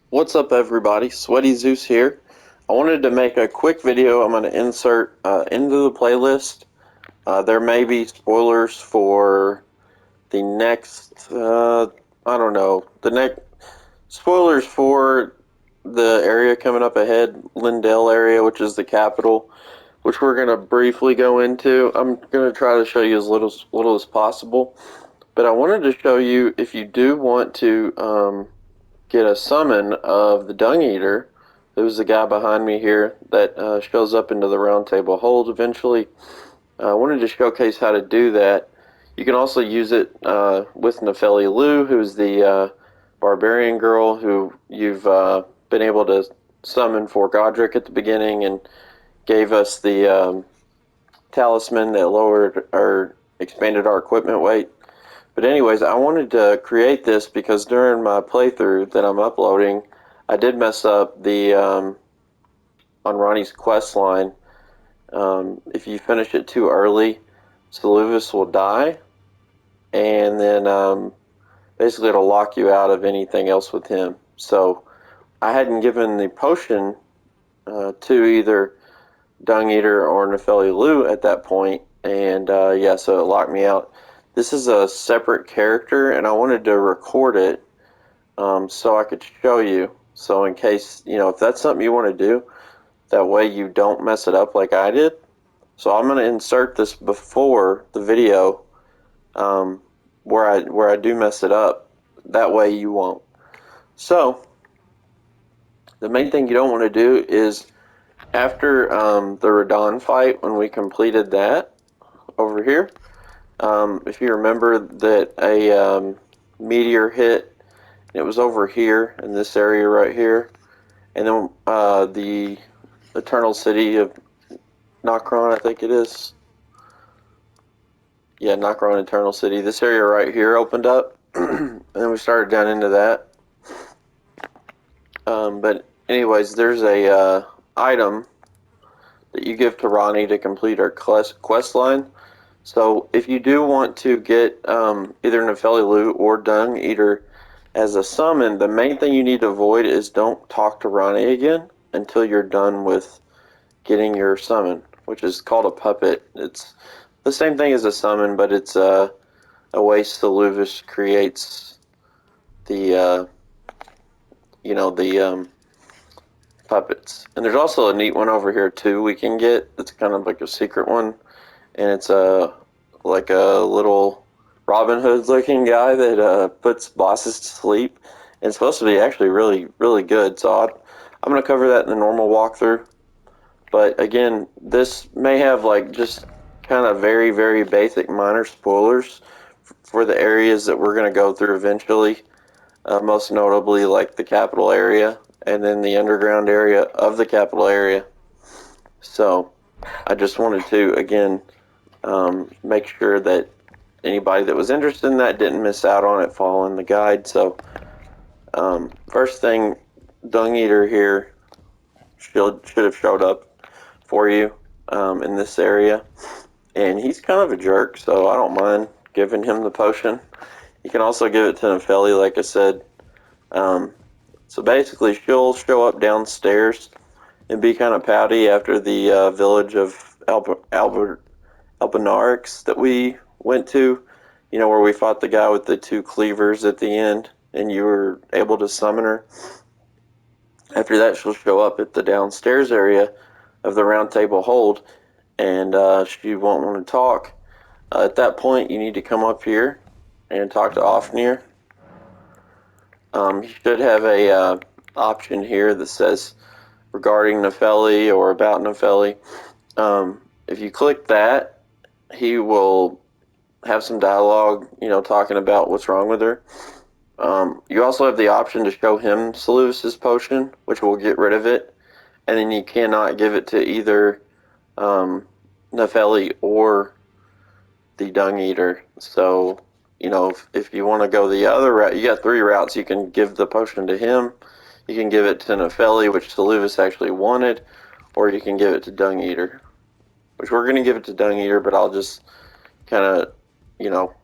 What's up, everybody? Sweaty Zeus here. I wanted to make a quick video I'm going to insert into the playlist. There may be spoilers for the next, I don't know, the next spoilers for the area coming up ahead, Lindell area, which is the capital, which we're going to briefly go into. I'm going to try to show you as little as possible, but I wanted to show you if you do want to get a summon of the Dung Eater, who's the guy behind me here that shows up into the round table hold eventually. I wanted to showcase how to do that. You can also use it with Nefeli Lu, who's the barbarian girl who you've been able to summon for Godric at the beginning and gave us the talisman that lowered or expanded our equipment weight. But anyways, I wanted to create this because during my playthrough that I'm uploading, I did mess up the on Ronnie's quest line. If you finish it too early, Seluvis will die, and then basically it'll lock you out of anything else with him. So I hadn't given the potion to either Dung Eater or Nefeli Lu at that point, and yeah, so it locked me out. This is a separate character, and I wanted to record it so I could show you. So in case, if that's something you want to do, that way you don't mess it up like I did. So I'm going to insert this before the video where I do mess it up. That way you won't. So the main thing you don't want to do is after the Radon fight, when we completed that over here, if you remember that a meteor hit, it was over here in this area right here, and then the Eternal City of Nokron, I think it is. Yeah, Nokron Eternal City. This area right here opened up, and then we started down into that. But anyways, there's a item that you give to Ronnie to complete our quest line. So if you do want to get either Nefeli Lu or Dung Eater as a summon, the main thing you need to avoid is don't talk to Ronnie again until you're done with getting your summon, which is called a puppet. It's the same thing as a summon, but it's a way Seluvis creates the the puppets. And there's also a neat one over here too we can get. It's kind of like a secret one, and it's like a little Robin Hood looking guy that puts bosses to sleep. And it's supposed to be actually really good. So I'm going to cover that in the normal walkthrough. But again, this may have like just kind of very basic minor spoilers for the areas that we're going to go through eventually. Most notably like the capital area and then the underground area of the capital area. So I just wanted to again make sure that anybody that was interested in that didn't miss out on it following the guide. So first thing, Dung Eater here should have showed up for you in this area, and he's kind of a jerk, so I don't mind giving him the potion. You can also give it to Nefeli, like I said. So basically she'll show up downstairs and be kind of pouty after the village of Albanarix that we went to, where we fought the guy with the two cleavers at the end, and you were able to summon her. After that, she'll show up at the downstairs area of the round table hold, and she won't want to talk. At that point, you need to come up here and talk to Ofnir. You should have a option here that says regarding Nefeli or about Nefeli. If you click that, he will have some dialogue, talking about what's wrong with her. You also have the option to show him Seluvis's potion, which will get rid of it, and then you cannot give it to either Nefeli or the Dung Eater. So, if you want to go the other route, you got three routes. You can give the potion to him, you can give it to Nefeli, which Seluvis actually wanted, or you can give it to Dung Eater, which we're going to give it to Dung Eater, but I'll just kind of,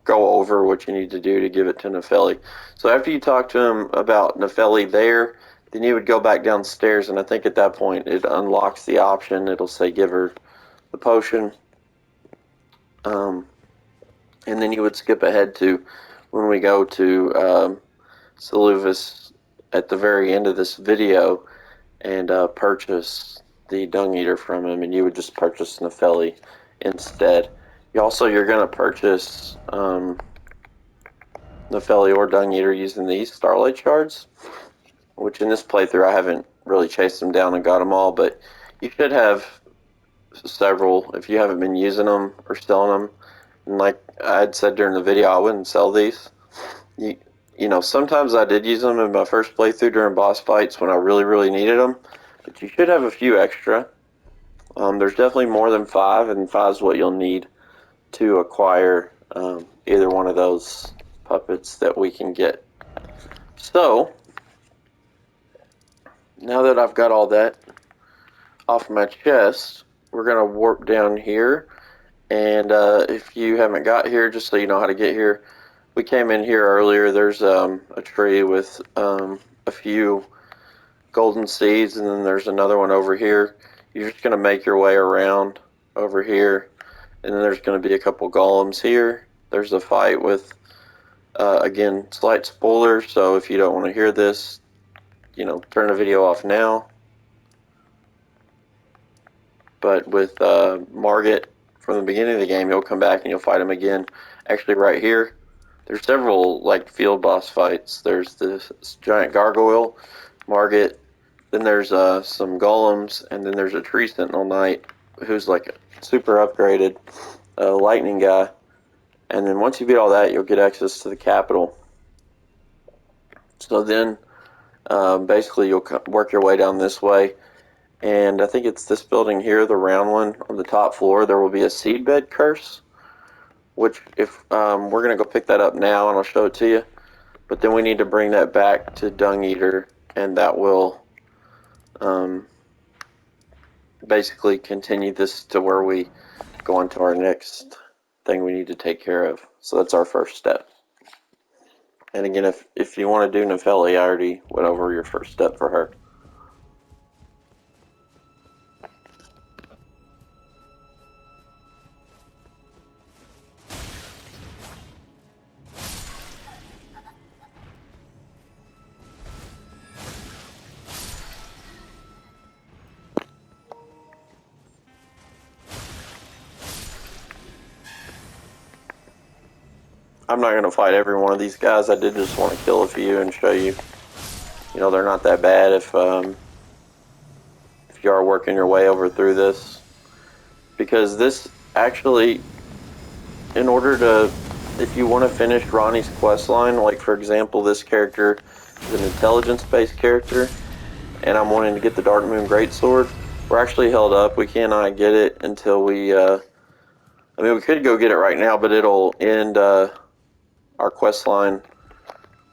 go over what you need to do to give it to Nefeli. So after you talk to him about Nefeli there, then you would go back downstairs, and I think at that point it unlocks the option. It'll say give her the potion. And then you would skip ahead to when we go to Seluvis at the very end of this video and purchase the Dung Eater from him, and you would just purchase Nepheli instead. You're going to purchase Nepheli or Dung Eater using these Starlight Shards, which in this playthrough I haven't really chased them down and got them all, but you should have several if you haven't been using them or selling them. And like I had said during the video, I wouldn't sell these. You know, sometimes I did use them in my first playthrough during boss fights when I really needed them, but you should have a few extra. There's definitely more than 5, and 5 is what you'll need to acquire either one of those puppets that we can get. So, now that I've got all that off my chest, we're going to warp down here. And if you haven't got here, just so you know how to get here, we came in here earlier. There's a tree with a few golden seeds, and then there's another one over here. You're just going to make your way around over here, and then there's going to be a couple golems here. There's a fight with, again, slight spoilers, so if you don't want to hear this, you know, turn the video off now. But with Margit from the beginning of the game, you'll come back and you'll fight him again. Actually, right here, there's several like field boss fights. There's this giant gargoyle, Margit. Then there's some golems, and then there's a tree sentinel knight who's like a super upgraded lightning guy. And then once you beat all that, you'll get access to the capital. So then, basically, you'll work your way down this way. And I think it's this building here, the round one on the top floor. There will be a seedbed curse, which if we're going to go pick that up now, and I'll show it to you. But then we need to bring that back to Dung Eater, and that will basically continue this to where we go on to our next thing we need to take care of. So that's our first step. And again, if you want to do Nepheli, I already went over your first step for her. I'm not going to fight every one of these guys. I did just want to kill a few and show you, you know, they're not that bad if you are working your way over through this. Because this actually, in order to, if you want to finish Ronnie's quest line, like for example, this character is an intelligence-based character, and I'm wanting to get the Dark Moon Greatsword, we're actually held up. We cannot get it until we, I mean, we could go get it right now, but it'll end our quest line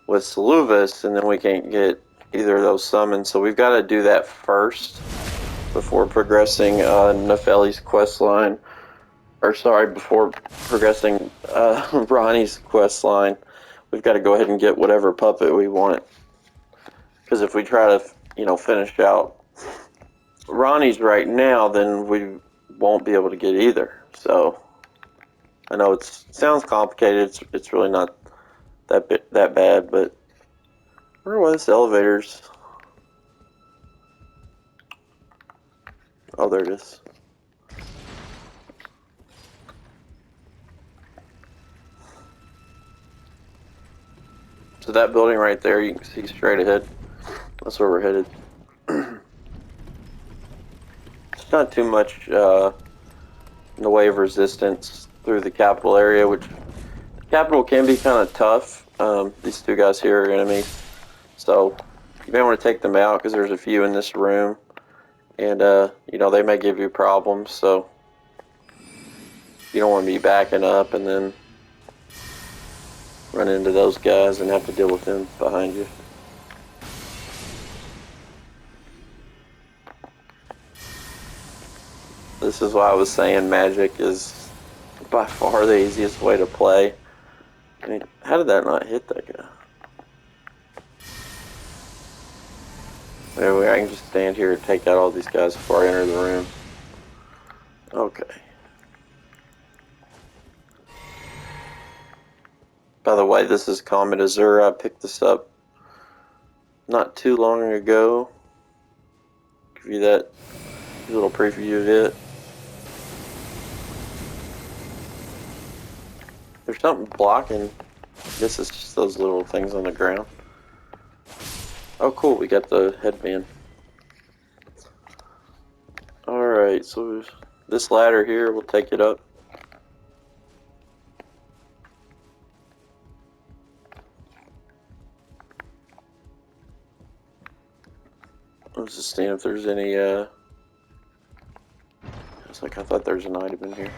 with Seluvis, and then we can't get either of those summons. So we've got to do that first before progressing Nepheli's quest line, or sorry, before progressing Ronnie's quest line. We've got to go ahead and get whatever puppet we want, because if we try to, you know, finish out Ronnie's right now, then we won't be able to get either. So I know it sounds complicated. It's really not that bad, but I wonder why this elevator's. Oh, there it is. So that building right there, you can see straight ahead. That's where we're headed. It's not too much in the way of resistance through the capital area, which the capital can be kind of tough. These two guys here are enemies, so you may want to take them out because there's a few in this room, and you know, they may give you problems, so you don't want to be backing up and then run into those guys and have to deal with them behind you. This is why I was saying magic is by far the easiest way to play. I mean, how did that not hit that guy? Anyway, I can just stand here and take out all these guys before I enter the room. Okay. By the way, this is Comet Azure. I picked this up not too long ago. Give you that little preview of it. There's something blocking. I guess it's just those little things on the ground. Oh cool, we got the headband. Alright, so this ladder here, we'll take it up. Let's just see if there's any, it's like I thought there was an item in here.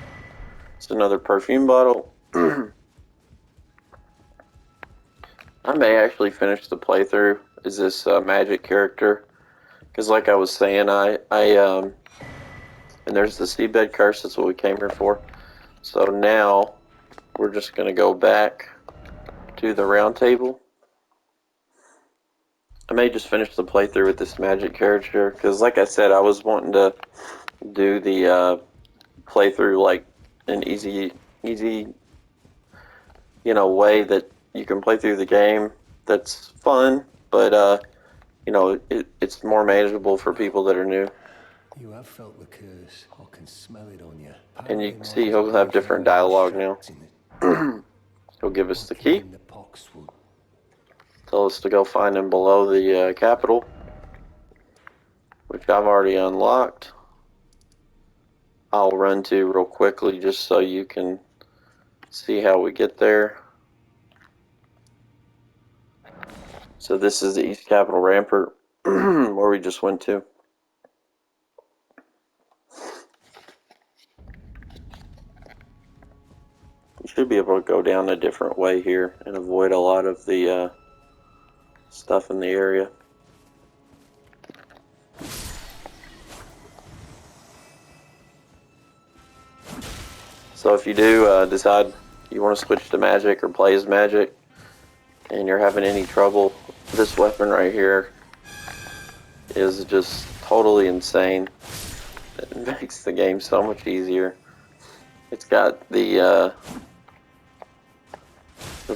It's another perfume bottle. I may actually finish the playthrough as this magic character. Because like I was saying, and there's the seabed curse, that's what we came here for. So now, we're just going to go back to the round table. I may just finish the playthrough with this magic character, because like I said, I was wanting to do the playthrough like an easy, you know, way that you can play through the game that's fun, but you know, it's more manageable for people that are new. You have felt the curse, I can smell it on you. And you can see he'll have different dialogue now. He'll give us the key. Tell us to go find him below the capital, which I've already unlocked. I'll run to real quickly just so you can see how we get there. So this is the East Capitol Rampart, where we just went to. You should be able to go down a different way here and avoid a lot of the stuff in the area. So if you do decide you want to switch to magic or play as magic and you're having any trouble, this weapon right here is just totally insane. It makes the game so much easier. It's got the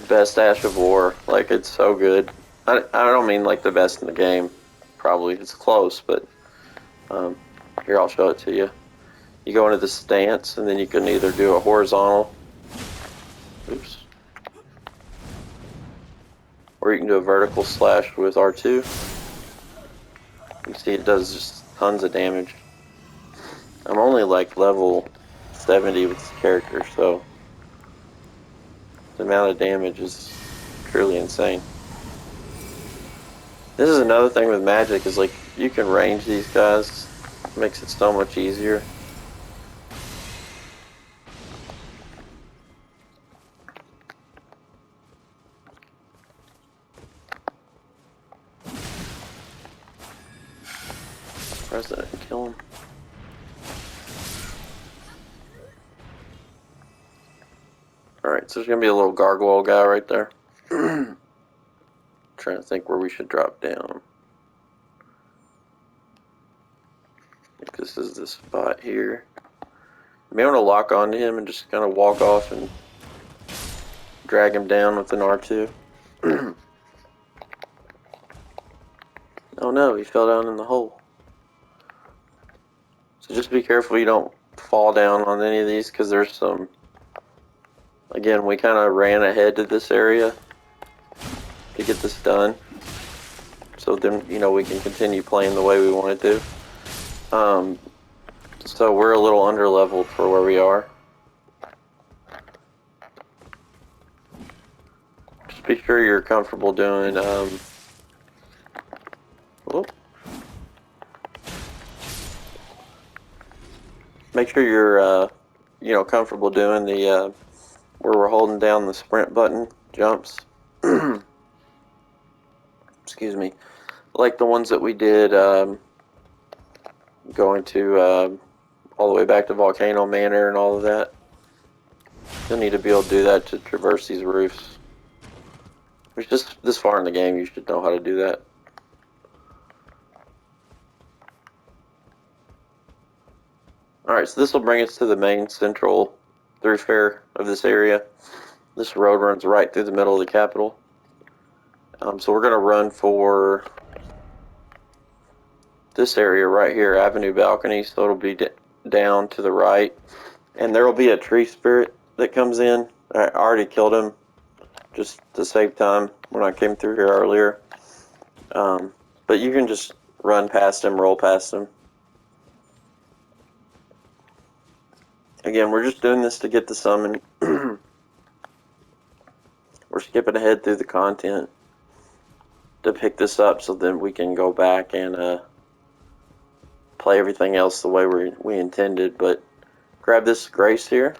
best Ash of War. Like, it's so good. I don't mean like the best in the game. Probably it's close, but here, I'll show it to you. You go into the stance, and then you can either do a horizontal, oops, or you can do a vertical slash with R2. You see it does just tons of damage. I'm only like level 70 with this character, so the amount of damage is truly insane. This is another thing with magic, is like you can range these guys. It makes it so much easier. Press that and kill him. Alright, so there's going to be a little gargoyle guy right there. Trying to think where we should drop down. I think this is the spot here. You may want to lock onto him and just kind of walk off and drag him down with an R2. Oh no, he fell down in the hole. So just be careful you don't fall down on any of these, because there's some... Again, we kind of ran ahead to this area to get this done. So then, you know, we can continue playing the way we want to do. So we're a little under-leveled for where we are. Just be sure you're comfortable doing, make sure you're, you know, comfortable doing the, where we're holding down the sprint button, jumps. Excuse me. Like the ones that we did, going to, all the way back to Volcano Manor and all of that. You'll need to be able to do that to traverse these roofs. Which, just this far in the game, you should know how to do that. Alright, so this will bring us to the main central thoroughfare of this area. This road runs right through the middle of the capital. So we're going to run for this area right here, Avenue Balcony, so it'll be down to the right. And there will be a tree spirit that comes in. I already killed him just to save time when I came through here earlier. But you can just run past him, roll past him. Again, we're just doing this to get the summon. We're skipping ahead through the content to pick this up so then we can go back and play everything else the way we intended. But grab this Grace here.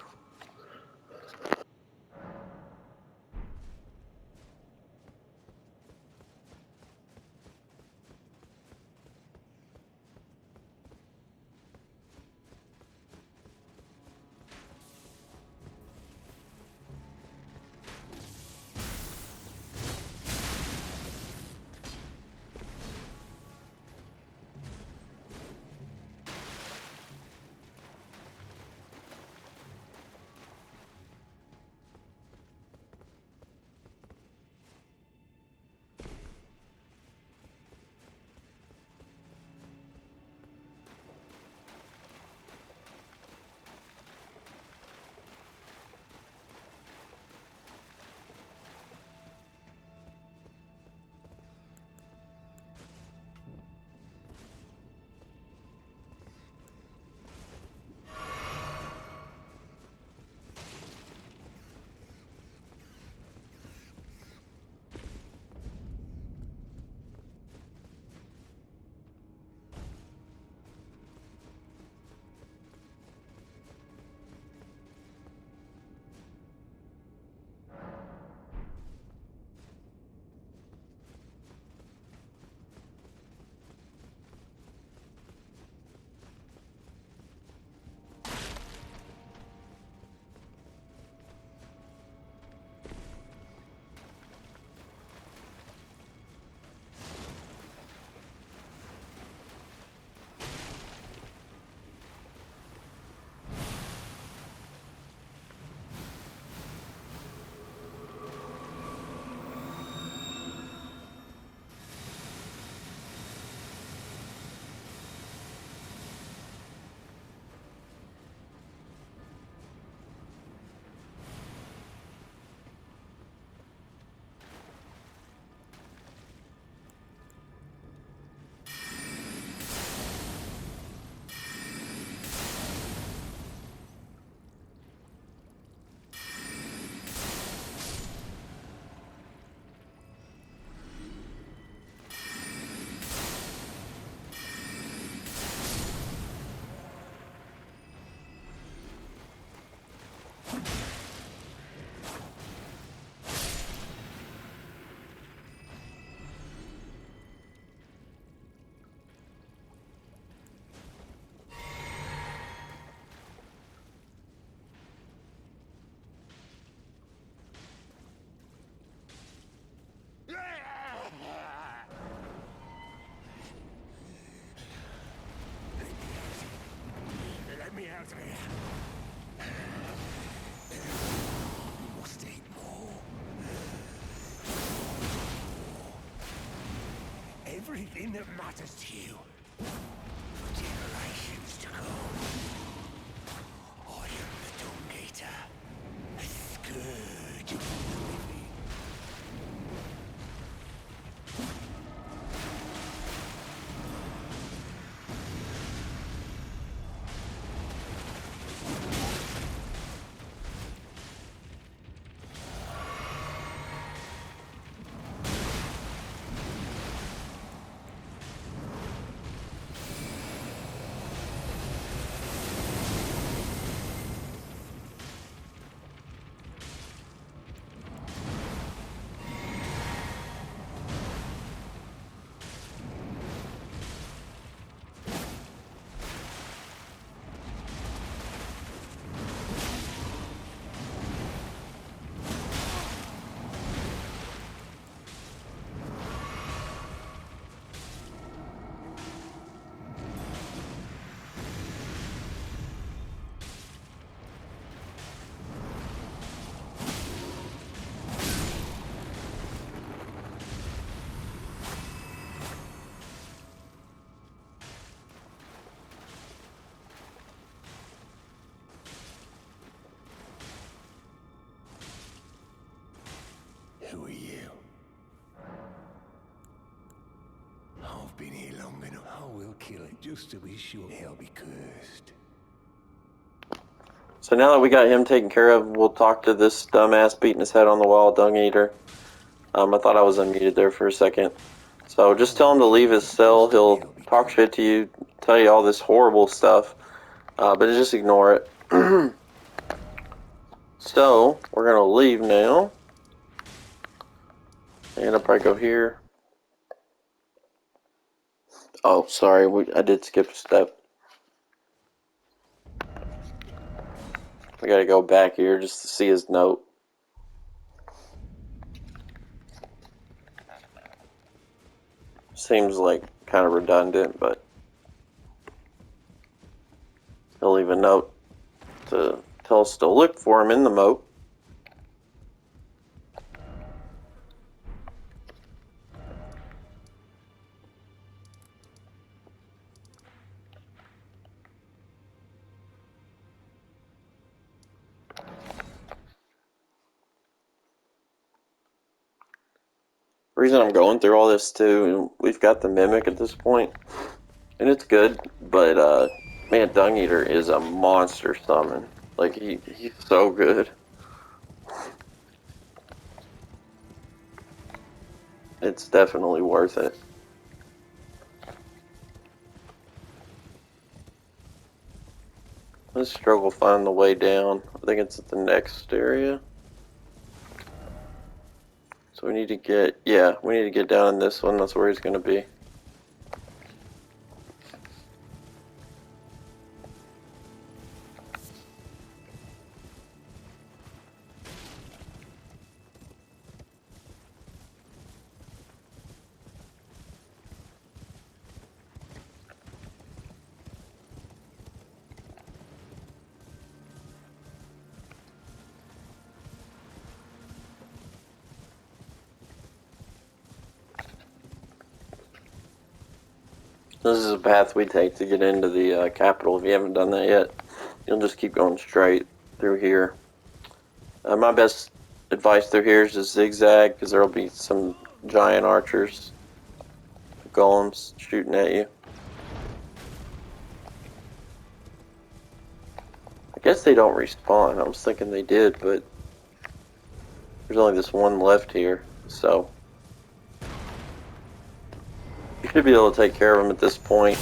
Let me out of here. You must eat more. Everything that matters to you. For generations to come. I am the Dung Eater. A scourge of the living. I've been here long enough. I will kill it just to be sure he'll be cursed. So now that we got him taken care of, we'll talk to this dumbass beating his head on the wall, Dung Eater. I thought I was unmuted there for a second. So just tell him to leave his cell. He'll talk shit to you, tell you all this horrible stuff, but just ignore it. So we're gonna leave now, and I'll probably go here. Oh, sorry, I did skip a step. We gotta go back here just to see his note. Seems like kind of redundant, but he'll leave a note to tell us to look for him in the moat. The reason I'm going through all this too, we've got the Mimic at this point, and it's good, but man, Dung Eater is a monster summon. Like, he's so good. It's definitely worth it. Let's struggle find the way down. I think it's at the next area. So we need to get, yeah, we need to get down in this one. That's where he's going to be. This is a path we take to get into the capital. If you haven't done that yet, you'll just keep going straight through here. My best advice through here is just zigzag, because there will be some giant archers, golems shooting at you. I guess they don't respawn. I was thinking they did, but there's only this one left here, so you should be able to take care of them at this point.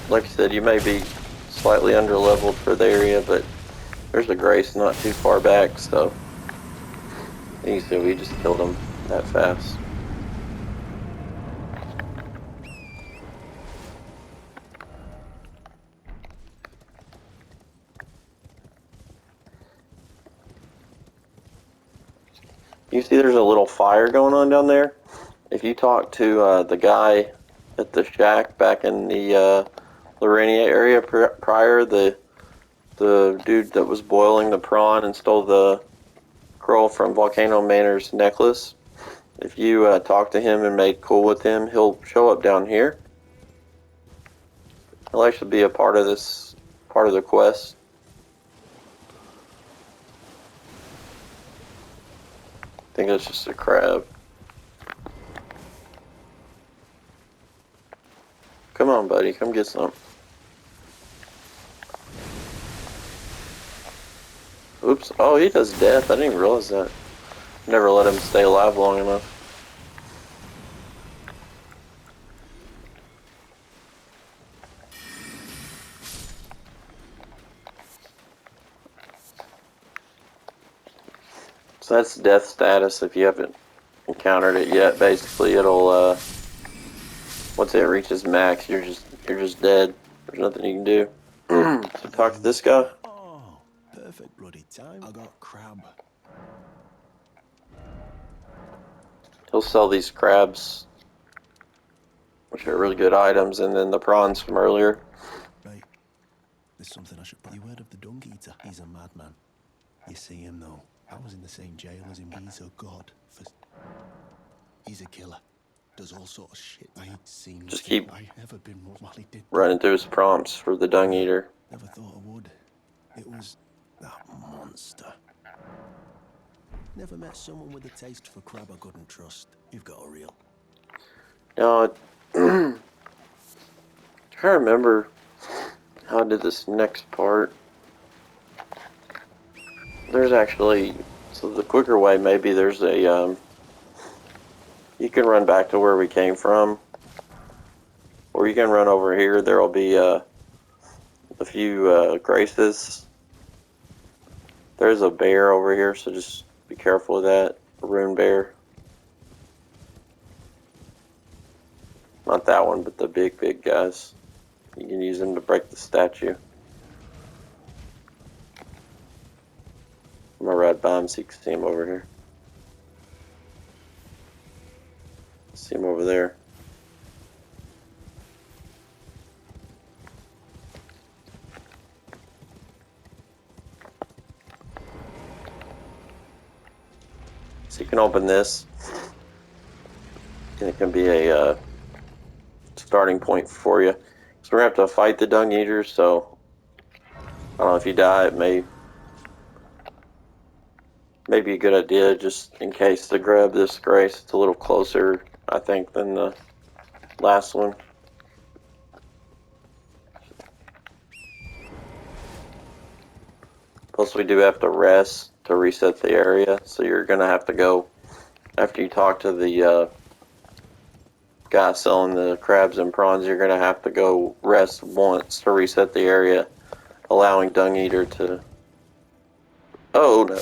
Like I said, you may be slightly under-leveled for the area, but there's a Grace not too far back, so you can see we just killed him that fast. You see there's a little fire going on down there? If you talk to the guy at the shack back in the Lorenia area prior, the dude that was boiling the prawn and stole the girl from Volcano Manor's necklace, if you talk to him and make cool with him, he'll show up down here. He'll actually be a part of this, part of the quest. I think it's just a crab. Come on, buddy, come get some. Oops. Oh, he does death. I didn't even realize that. Never let him stay alive long enough. So that's death status if you haven't encountered it yet. Basically, it'll once it reaches max, you're just dead. There's nothing you can do. So talk to this guy. Oh, perfect bloody time. I got crab. He'll sell these crabs, which are really good items, and then the prawns from earlier. Right. There's something I should. You heard of the Dung Eater? He's a madman. You see him though. I was in the same jail as him. He's a god. He's a killer. Does all sort of shit. I ain't seen. Just keep I ever been while he did. running through his prompts for the Dung Eater. Never thought I would. It was that monster. Never met someone with a taste for crab I couldn't trust. You've got a real. Now, trying to remember how I did this next part. There's actually, so the quicker way, maybe there's a, you can run back to where we came from, or you can run over here. There'll be a few graces. There's a bear over here, so just be careful of that. A rune bear. Not that one, but the big guys. You can use them to break the statue. I'm gonna ride by him so you can see him over here. See him over there. So you can open this, and it can be a starting point for you. So we're gonna have to fight the Dung Eater. So I don't know, if you die, it may be a good idea just in case to grab this grace. It's a little closer, I think, than the last one. Plus, we do have to rest to reset the area, so you're gonna have to go after you talk to the guy selling the crabs and prawns. You're gonna have to go rest once to reset the area, allowing Dung Eater to. Oh no!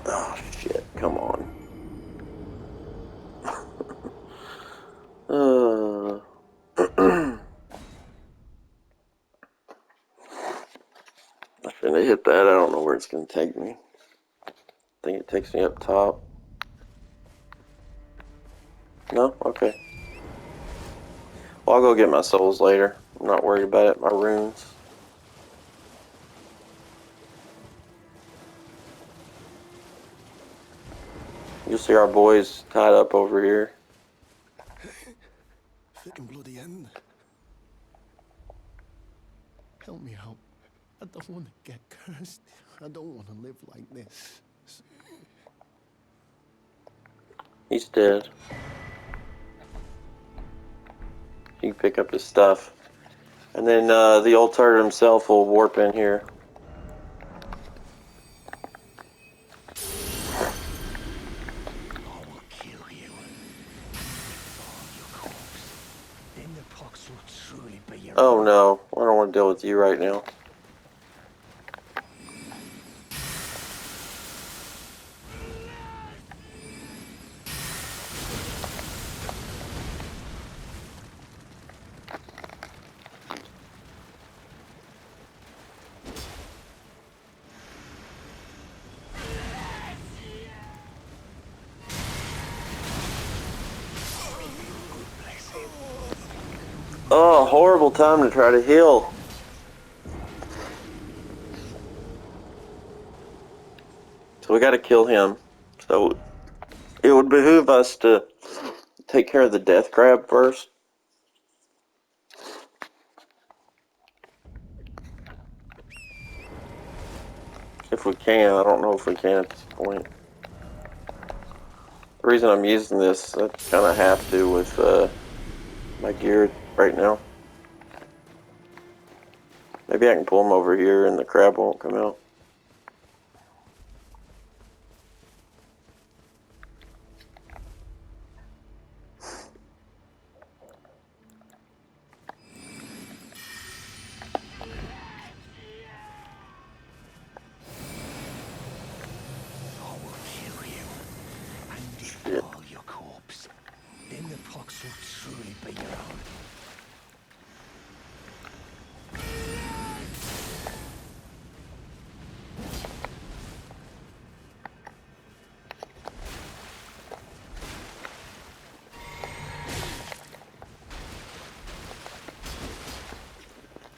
Oh shit! Come on. I shouldn't have hit that. I don't know where it's gonna take me. I think it takes me up top. No? Okay. Well, I'll go get my souls later. I'm not worried about it. My runes. You'll see our boys tied up over here. Fucking bloody end. Help me out. I don't want to get cursed. I don't want to live like this. He's dead. You can pick up his stuff. And then the old turret himself will warp in here. I will kill you. All your corpse. Then the pox will truly be your Oh no, I don't want to deal with you right now. Oh, horrible time to try to heal. So we gotta kill him. So it would behoove us to take care of the death crab first. If we can. I don't know if we can at this point. The reason I'm using this, I kind of have to with my gear right now. Maybe I can pull him over here and the crab won't come out. Shit. all your corpse. Then the pox will truly be your own.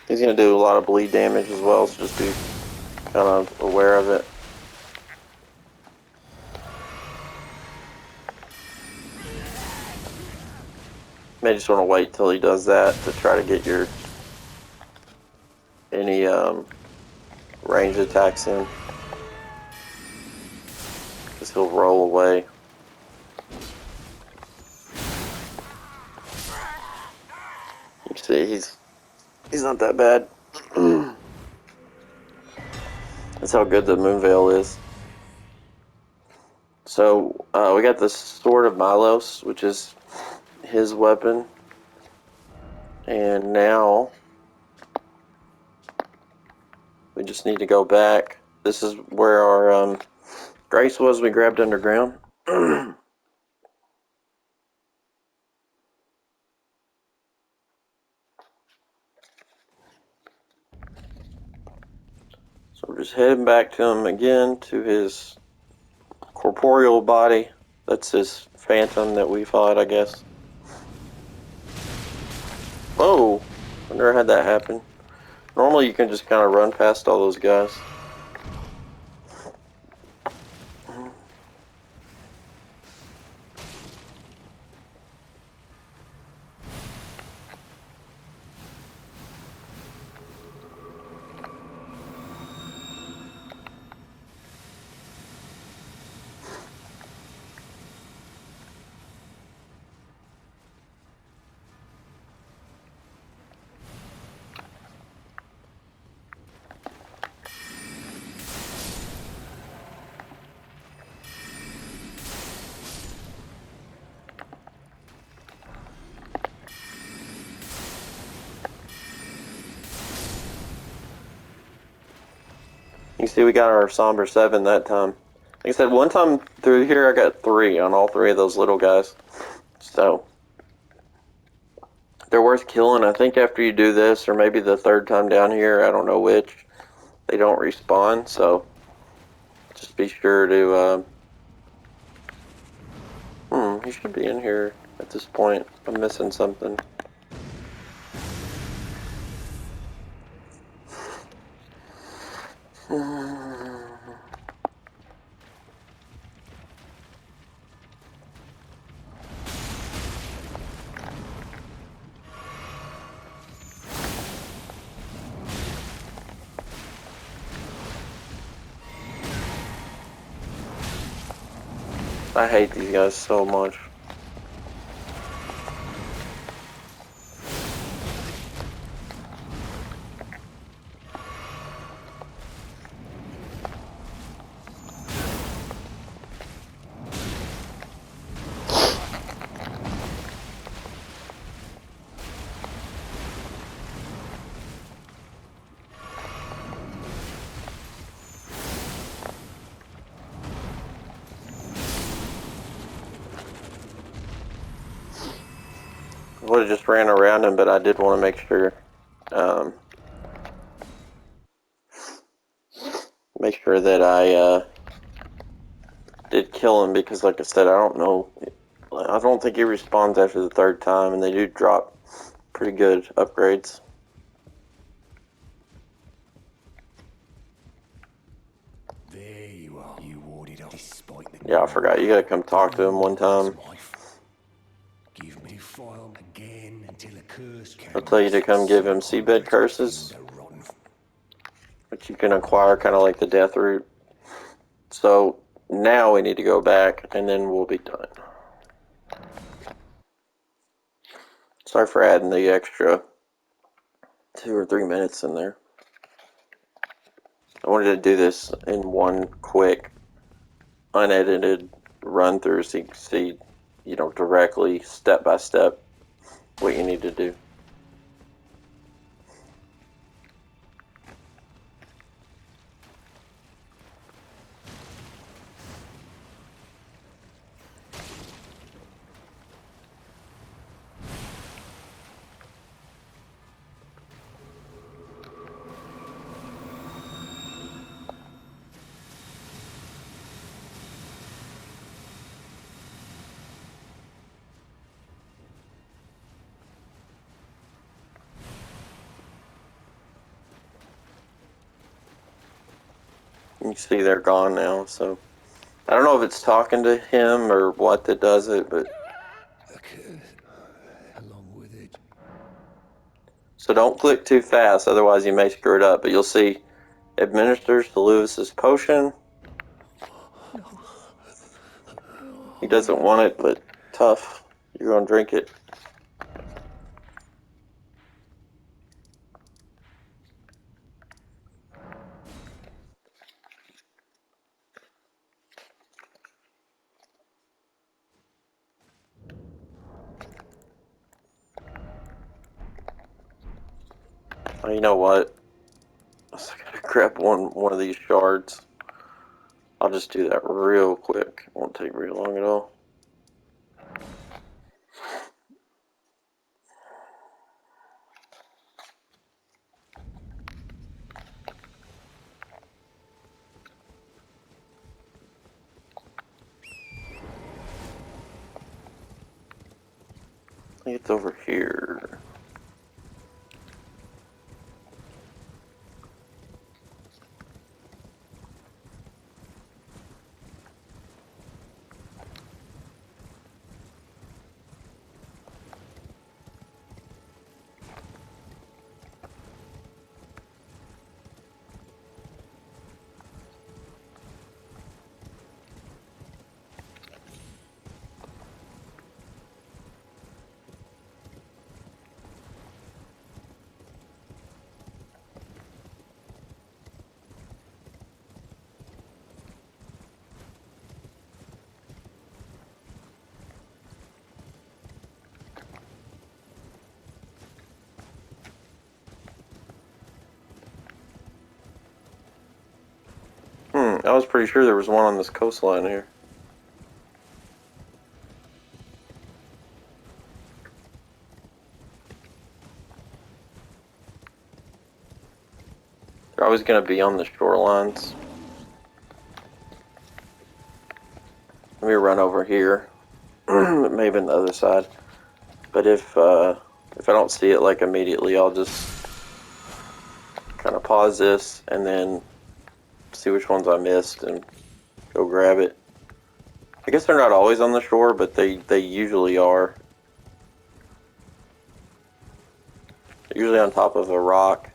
He's going to do a lot of bleed damage as well, so just be kind of aware of it. May just want to wait till he does that to try to get your any range attacks in, because he'll roll away. You can see he's He's not that bad. That's how good the Moonveil is. So, we got the Sword of Milos, which is his weapon. And now, we just need to go back. This is where our Grace was we grabbed underground. So we're just heading back to him again, to his corporeal body. That's his phantom that we fought, I guess. Whoa! I never had that happen. Normally you can just kind of run past all those guys. You see we got our Somber 7 that time. Like I said, one time through here I got 3 on all 3 of those little guys. So, they're worth killing. I think after you do this, or maybe the 3rd time down here, I don't know which, they don't respawn, so just be sure to, he should be in here at this point. I'm missing something. I hate these guys so much. I would have just ran around him, but I did want to make sure, that I did kill him, because like I said, I don't know, I don't think he respawns after the 3rd time, and they do drop pretty good upgrades. There you are. You warded off despite the Yeah, I forgot, you gotta come talk to him one time. Give me file again until a curse can. I'll tell you to come give him seabed curses, which you can acquire kind of like the death root. So now we need to go back, and then we'll be done. Sorry for adding the extra 2 or 3 minutes in there. I wanted to do this in one quick, unedited run through, so you can see, directly, step by step, what you need to do. You see they're gone now, so I don't know if it's talking to him or what that does it, but Along with it. so don't click too fast, otherwise you may screw it up. But you'll see administers Seluvis's potion. He doesn't want it, but tough. You're gonna drink it. Oh, you know what? I gotta grab one of these shards. I'll just do that real quick. It won't take very long at all. I think it's over here. I was pretty sure there was one on this coastline here. They're always going to be on the shorelines. Let me run over here. Maybe on the other side. But if I don't see it like immediately, I'll just kind of pause this and then see which ones I missed and go grab it. I guess they're not always on the shore, but they usually are. They're usually on top of a rock.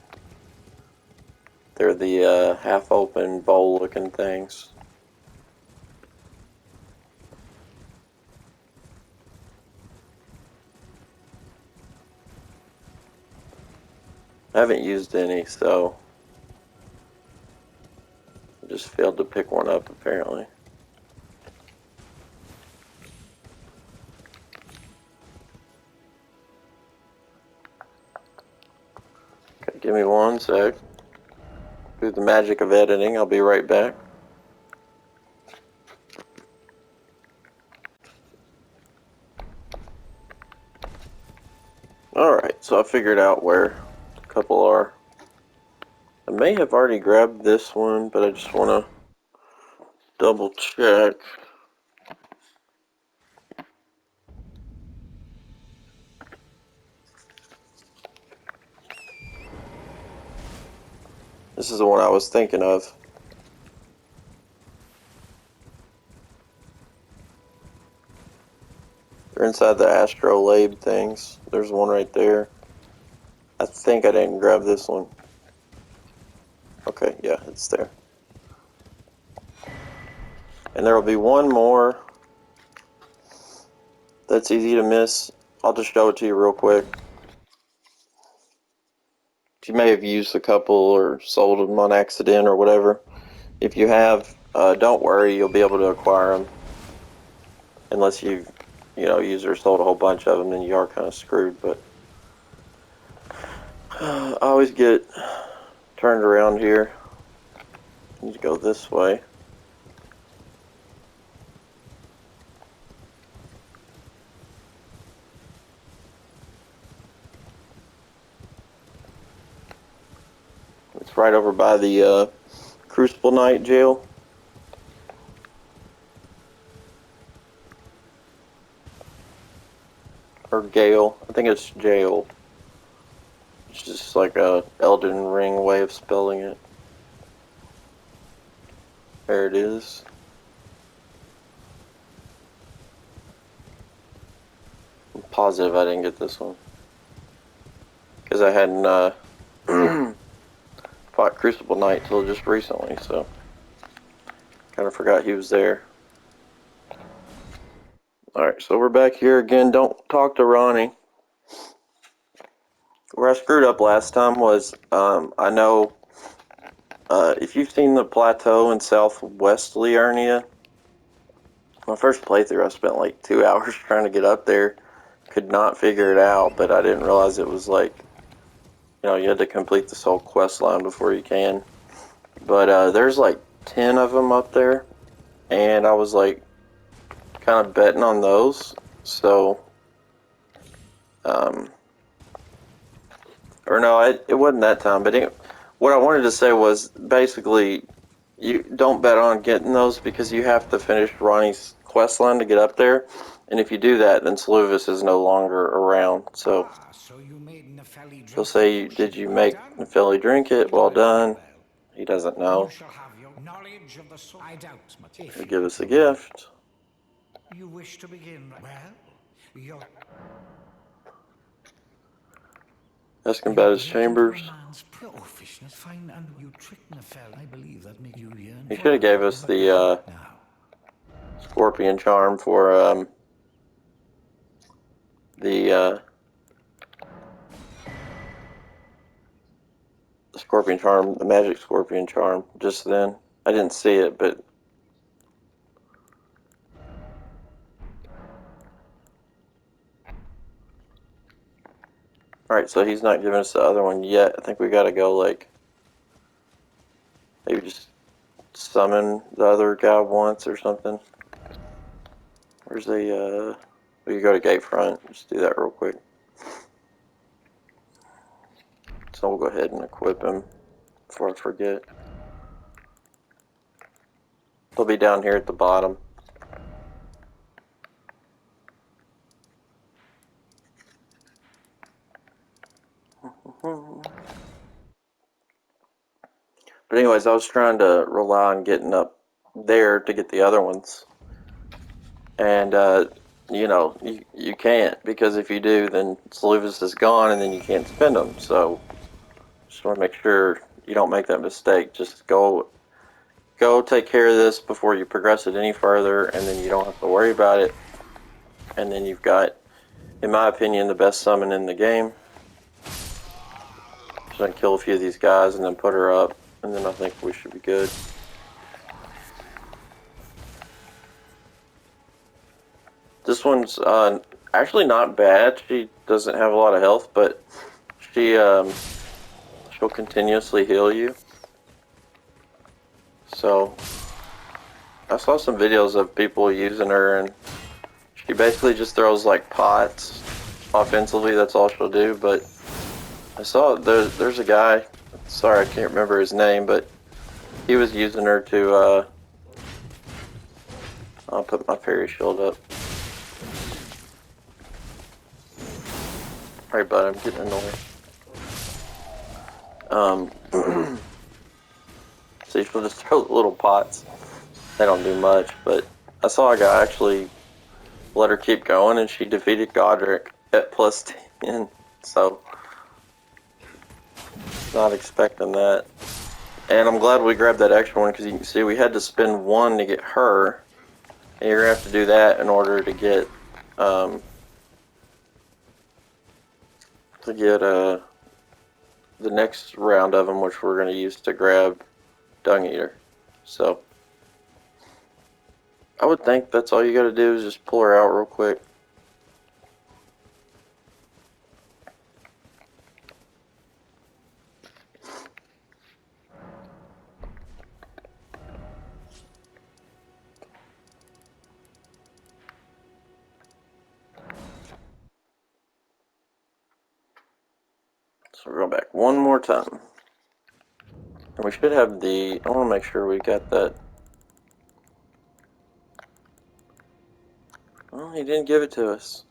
They're the half-open bowl-looking things. I haven't used any, so I just failed to pick one up apparently. Okay, give me one sec. Through the magic of editing, I'll be right back. Alright, so I figured out where a couple are. I may have already grabbed this one, but I just want to double check. This is the one I was thinking of. They're inside the astrolabe things. There's one right there. I think I didn't grab this one. Okay, yeah, it's there. And there will be one more that's easy to miss. I'll just show it to you real quick. You may have used a couple or sold them on accident or whatever. If you have, don't worry, you'll be able to acquire them. Unless you've, used or sold a whole bunch of them, then you are kind of screwed. But I always get turned around here. I need to go this way. It's right over by the Crucible Knight jail. Or Gale. I think it's jail. It's just like a Elden Ring way of spelling it. There it is. I'm positive I didn't get this one. Because I hadn't fought Crucible Knight till just recently, so kind of forgot he was there. Alright, so we're back here again. Don't talk to Ronnie. Where I screwed up last time was, I know, if you've seen the plateau in southwest Liurnia, my first playthrough I spent like 2 hours trying to get up there. Could not figure it out, but I didn't realize it was like you know, you had to complete this whole quest line before you can. But there's like 10 of them up there, and I was like kind of betting on those. So, or no, it wasn't that time. But what I wanted to say was basically, you don't bet on getting those because you have to finish Ronnie's quest line to get up there. And if you do that, then Seluvis is no longer around. So So you made Nepheli he'll drink the say, potion. "Did you Well make done. Nepheli drink it? Well Very done." well. He doesn't You know. shall have your knowledge of the sword. I doubt much. If He'll you give us a tell me. gift. You wish to begin? Well, your Ask him about his break into a chambers. man's officious fine, and you trick Nephel. I believe that makes you yearn He for should have gave her. us But the now, scorpion charm for the scorpion charm, the magic scorpion charm. Just then, I didn't see it, but all right. So he's not giving us the other one yet. I think we gotta go like maybe just summon the other guy once or something. Where's the we could go to gate front. Just do that real quick. So we'll go ahead and equip him before I forget. He'll be down here at the bottom. But anyways, I was trying to rely on getting up there to get the other ones. And, you know, you can't, because if you do, then Seluvis is gone and then you can't spend them. So just want to make sure you don't make that mistake. Just go take care of this before you progress it any further, and then you don't have to worry about it. And then you've got, in my opinion, the best summon in the game. Just gonna kill a few of these guys and then put her up, and then I think we should be good. This one's actually not bad. She doesn't have a lot of health, but she'll continuously heal you. So I saw some videos of people using her, and she basically just throws like pots offensively. That's all she'll do. But I saw there's a guy. Sorry, I can't remember his name, but he was using her to. I'll put my fairy shield up. Alright, bud, I'm getting annoyed. So she'll just throw little pots. They don't do much, but I saw a guy actually let her keep going, and she defeated Godric at plus 10. So, not expecting that. And I'm glad we grabbed that extra one, because you can see we had to spend one to get her. And you're going to have to do that in order to get, the next round of them, which we're going to use to grab Dung Eater. So, I would think that's all you got to do is just pull her out real quick. So we're going back one more time. And we should have the, I want to make sure we got that. Well, he didn't give it to us.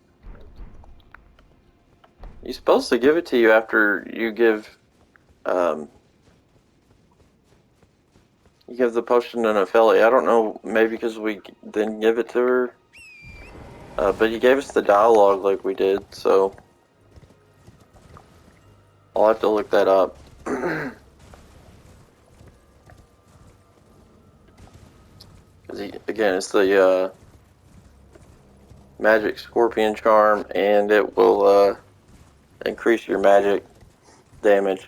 He's supposed to give it to you after you give the potion to Nepheli. I don't know, maybe because we didn't give it to her. But he gave us the dialogue like we did, so I'll have to look that up. Because again, it's the magic scorpion charm, and it will increase your magic damage.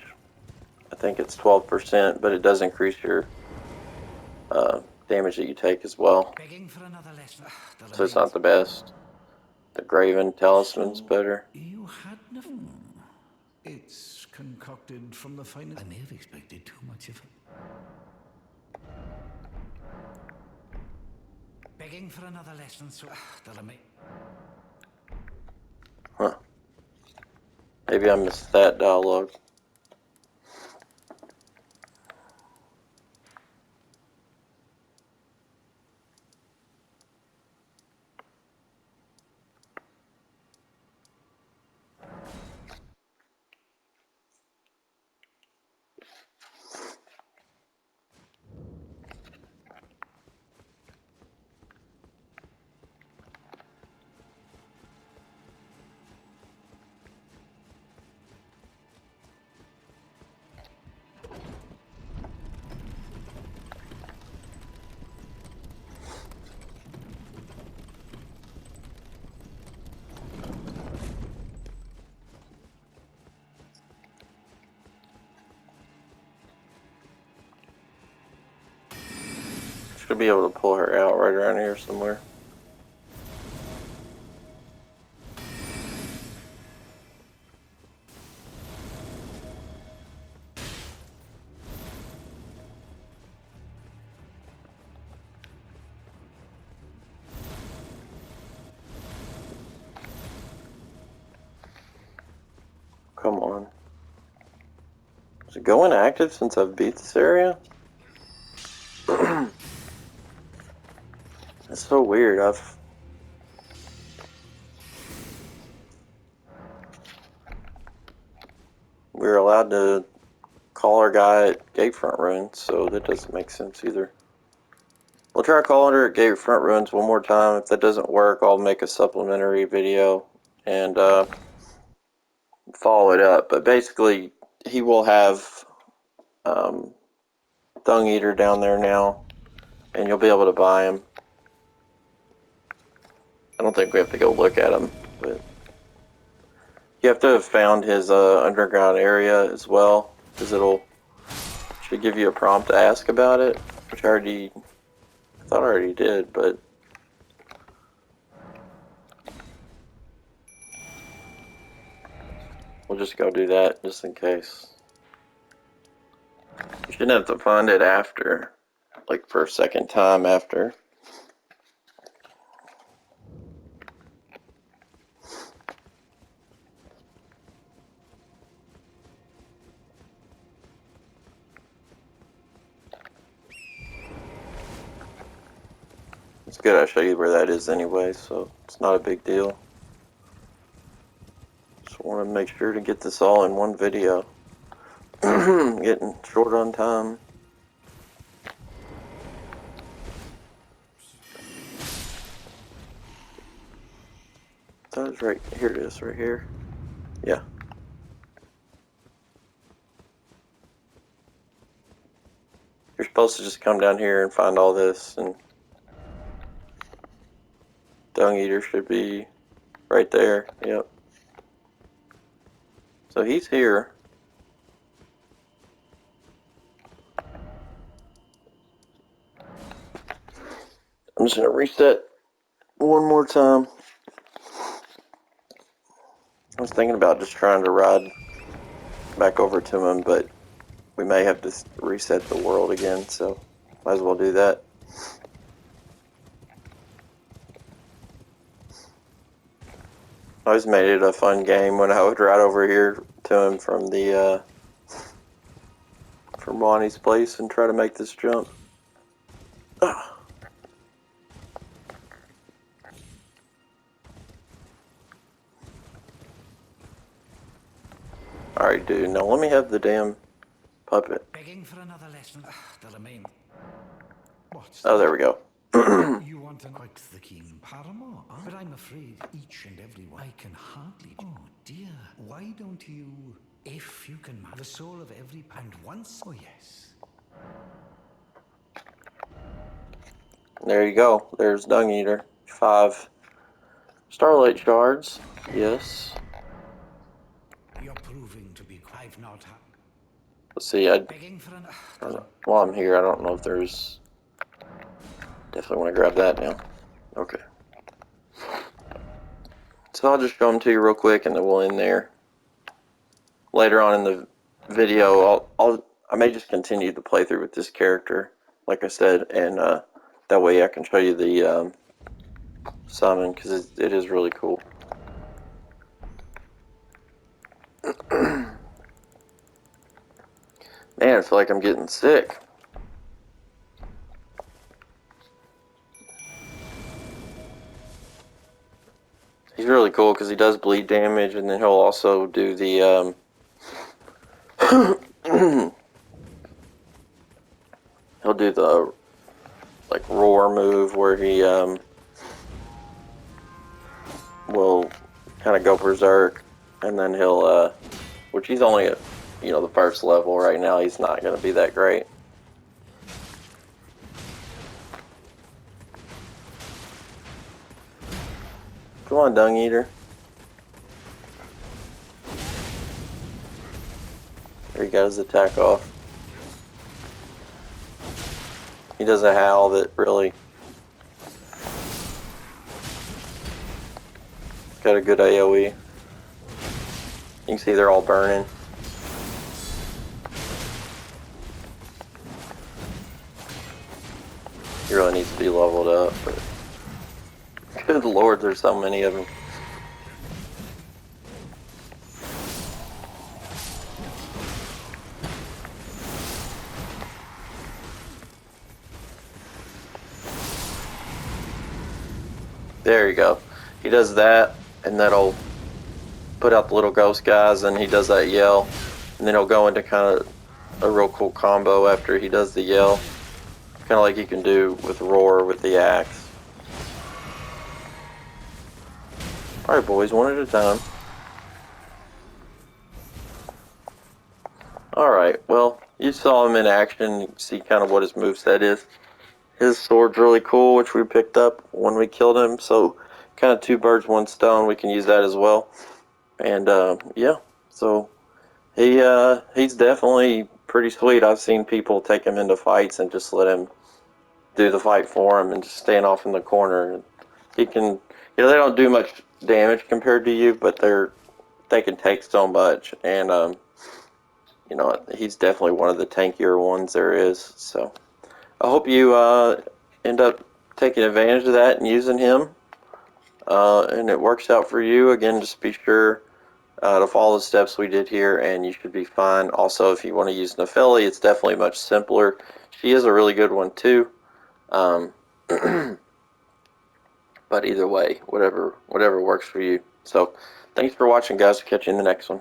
I think it's 12%, but it does increase your damage that you take as well. begging for another lesson. So it's not the best. The Graven Talisman's So better. you had It's concocted from the finest. I may have expected too much of it. Begging for another lesson, so that I may. Huh. Maybe I missed that dialogue. Should be able to pull her out right around here somewhere. Come on. Is it going active since I've beat this area? That's so weird. We're allowed to call our guy at Gatefront Ruins, so that doesn't make sense either. We'll try calling her at Gatefront Ruins one more time. If that doesn't work, I'll make a supplementary video and follow it up. But basically, he will have Dung Eater down there now, and you'll be able to buy him. I don't think we have to go look at him, but you have to have found his underground area as well, because should give you a prompt to ask about it, which I thought I already did, but we'll just go do that just in case. You shouldn't have to find it after, like for a second time after. It's good I show you where that is anyway, so it's not a big deal. Just want to make sure to get this all in one video. Getting short on time. That was right here. It is right here. Yeah. You're supposed to just come down here and find all this, and Dung Eater should be right there. Yep. So he's here. I'm just gonna reset one more time. I was thinking about just trying to ride back over to him, but we may have to reset the world again, so might as well do that. I always made it a fun game when I would ride over here to him from from Bonnie's place and try to make this jump. Alright, dude, now let me have the damn puppet. Begging for another lesson. That I mean. What's Oh, there we go. You want to quite the keen paramour, huh? But I'm afraid each and every one I can hardly. Oh dear, why don't you, if you can, the soul of every and once? Oh yes. There you go. There's Dung Eater. 5 Starlight Shards. Yes. You're proving to be quite not. Let's see. While I'm here, I don't know if there's. Definitely want to grab that now. Okay. So I'll just show them to you real quick, and then we'll end there. later on in the video, I may just continue the playthrough with this character, like I said, and that way I can show you the summon, because it is really cool. Man, I feel like I'm getting sick. He's really cool because he does bleed damage, and then he'll also do the he'll do the like roar move where he will kind of go berserk, and then he'll which he's only at the first level right now. He's not going to be that great. Come on, Dung Eater. There he got his attack off. He does a howl that really got a good AoE. You can see they're all burning. He really needs to be leveled up, but good lord, there's so many of them. There you go. He does that, and that'll put out the little ghost guys, and he does that yell, and then he'll go into kind of a real cool combo after he does the yell. Kind of like you can do with Roar with the axe. Alright boys, one at a time. Alright, well, you saw him in action. You can see kind of what his moveset is. His sword's really cool, which we picked up when we killed him, so kind of two birds, one stone. We can use that as well. And yeah, so he's definitely pretty sweet. I've seen people take him into fights and just let him do the fight for him and just stand off in the corner. He can, they don't do much damage compared to you, but they can take so much. And he's definitely one of the tankier ones there is. So I hope you end up taking advantage of that and using him, and it works out for you. Again, just be sure to follow the steps we did here, and you should be fine. Also, if you want to use Nephili, it's definitely much simpler. She is a really good one too. But either way, whatever works for you. So, thanks for watching, guys. Catch you in the next one.